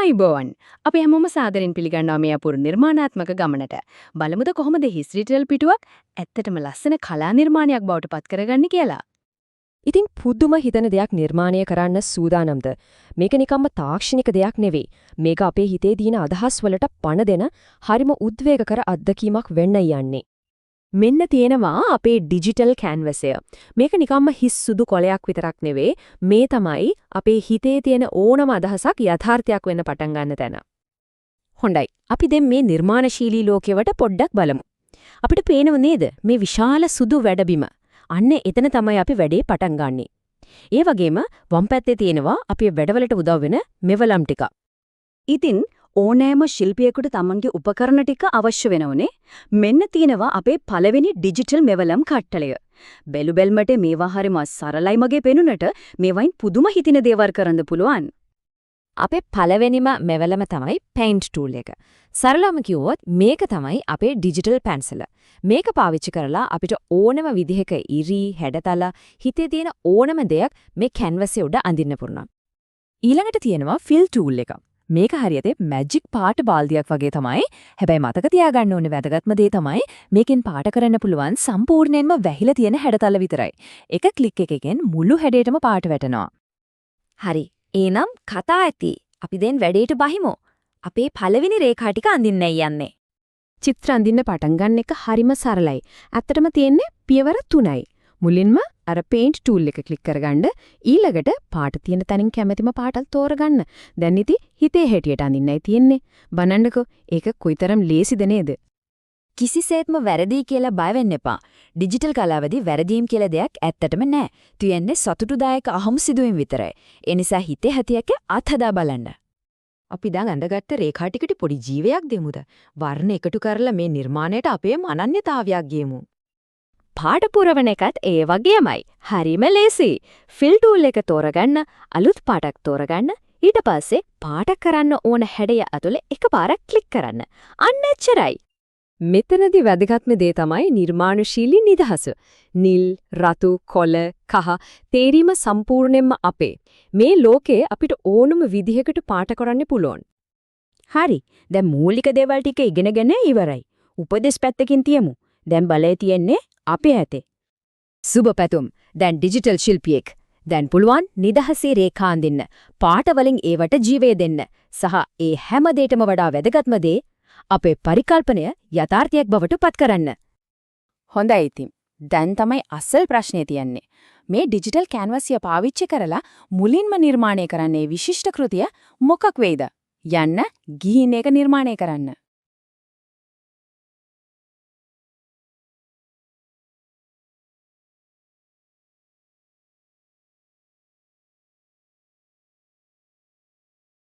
ආයිබෝවන්. අපි හැමෝම සාදරයෙන් පිළිගන්නවා මේ අපූර්ව නිර්මාණාත්මක ගමනට. බලමුද කොහොමද හිස්ටරි ටෙල් පිටුවක් ඇත්තටම ලස්සන කලා නිර්මාණයක් බවට පත් කරගන්නේ කියලා. ඉතින් පුදුම හිතන දෙයක් නිර්මාණය කරන්න සූදානම්ද? මේක නිකම්ම තාක්ෂණික දෙයක් නෙවෙයි. මේක අපේ හිතේ තියෙන අදහස් වලට පණ දෙන හරිම උද්වේගකර අත්දැකීමක් වෙන්න යන්නේ. මෙන්න තියෙනවා අපේ ඩිජිටල් කැන්වසය. මේක නිකම්ම හිස් සුදු කොලයක් විතරක් නෙවෙයි. මේ තමයි අපේ හිතේ තියෙන ඕනම අදහසක් යථාර්ථයක් වෙන්න පටන් ගන්න තැන. හොඳයි. අපි දැන් මේ නිර්මාණශීලී ලෝකෙවට පොඩ්ඩක් බලමු. අපිට පේනව නේද මේ විශාල සුදු වැඩබිම. අන්න එතන තමයි අපි වැඩේ පටන් ගන්නෙ. ඒ වගේම වම් පැත්තේ තියෙනවා අපේ වැඩවලට උදව් වෙන මෙවලම් ටික. ඉතින් ඕනෑම ශිල්පියෙකුට තමන්ගේ උපකරණ ටික අවශ්‍ය වෙනවනේ. මෙන්න තියෙනවා අපේ පළවෙනි ඩිජිටල් මෙවලම් කට්ටලය. බැලු බැල්මට මේවා හරිම සරලයි මගේ පෙනුනට මේවයින් පුදුම හිතින දේවල් කරන්න පුළුවන්. අපේ පළවෙනිම මෙවලම තමයි paint tool එක. සරලවම කිව්වොත් මේක තමයි අපේ ඩිජිටල් පැන්සල. මේක පාවිච්චි කරලා අපිට ඕනම විදිහක ඉරි, හැඩතල, හිතේ තියෙන ඕනම දෙයක් මේ canvas උඩ අඳින්න පුරුණා. ඊළඟට තියෙනවා fill tool එක. මේක හරියට මැජික් පාට බාල්දියක් වගේ තමයි. හැබැයි මතක තියාගන්න ඕනේ වැදගත්ම දේ තමයි මේකෙන් පාට කරන්න පුළුවන් සම්පූර්ණයෙන්ම වැහිලා තියෙන හැඩතල විතරයි. එක ක්ලික් එකකින් මුළු හැඩයටම පාට වැටෙනවා. හරි. එහෙනම් කතා ඇති. අපි දැන් වැඩේට බහිමු. අපේ පළවෙනි රේඛා ටික අඳින්නයි යන්නේ. චිත්‍ර අඳින්න පටන් ගන්න එක හරිම සරලයි. ඇත්තටම තියෙන්නේ පියවර 3යි. මුලින්ම අර paint tool එක ක්ලික් කරගන්න. ඊළඟට පාට තියෙන තැනින් කැමැතිම පාටල් තෝරගන්න. දැන් ඉතින් හිතේ හැටියට අඳින්නයි තියෙන්නේ. බලන්නකෝ ඒක කොයිතරම් ලේසිද නේද? කිසිසේත්ම වැරදි කියලා බය වෙන්න එපා. ඩිජිටල් කලාවේදී වැරදීම් කියලා දෙයක් ඇත්තටම නැහැ. තියෙන්නේ සතුටුදායක අහම් සිදුවීම් විතරයි. ඒ නිසා හිතේ හැටියක අත්හදා බලන්න. අපි දැන් අඳගත්ත රේඛා ටිකට පොඩි ජීවයක් දෙමුද? වර්ණ එකතු කරලා මේ නිර්මාණයට අපේම අනන්‍යතාවයක් ගියමු. පාට පුරවන එකත් ඒ වගේමයි. හරිම ලේසි. fill tool එක තෝරගන්න, අලුත් පාටක් තෝරගන්න, ඊට පස්සේ පාට කරන්න ඕන හැඩය ඇතුලේ එකපාරක් ක්ලික් කරන්න. අන්න එච්චරයි. මෙතනදී වැදගත්ම දේ තමයි නිර්මාණශීලී නිදහස. නිල්, රතු, කොළ, කහ තේරීම සම්පූර්ණයෙන්ම අපේ. මේ ලෝකේ අපිට ඕනම විදිහකට පාට කරන්න පුළුවන්. හරි. දැන් මූලික දේවල් ටික ඉගෙනගෙන ඉවරයි. උපදෙස් පැත්තකින් තියමු. දැන් බලය තියෙන්නේ අපේ ඇතේ. සුබ පැතුම්. දැන් ඩිජිටල් ශිල්පියෙක්. දැන් පුළුවන් නිදහසේ රේඛා අඳින්න. පාට වලින් ඒවට ජීවය දෙන්න. සහ ඒ හැම දෙයකම වඩා වැදගත්ම දේ අපේ පරිකල්පනය යථාර්ථයක් බවට පත් කරන්න. හොඳයි ඉතින්. දැන් තමයි අසල් ප්‍රශ්නේ තියෙන්නේ. මේ ඩිජිටල් කැන්වස් එක පාවිච්චි කරලා මුලින්ම නිර්මාණය කරන්නේ විශිෂ්ට කෘතිය මොකක් වේද? යන්න ගිහින් ඒක නිර්මාණය කරන්න.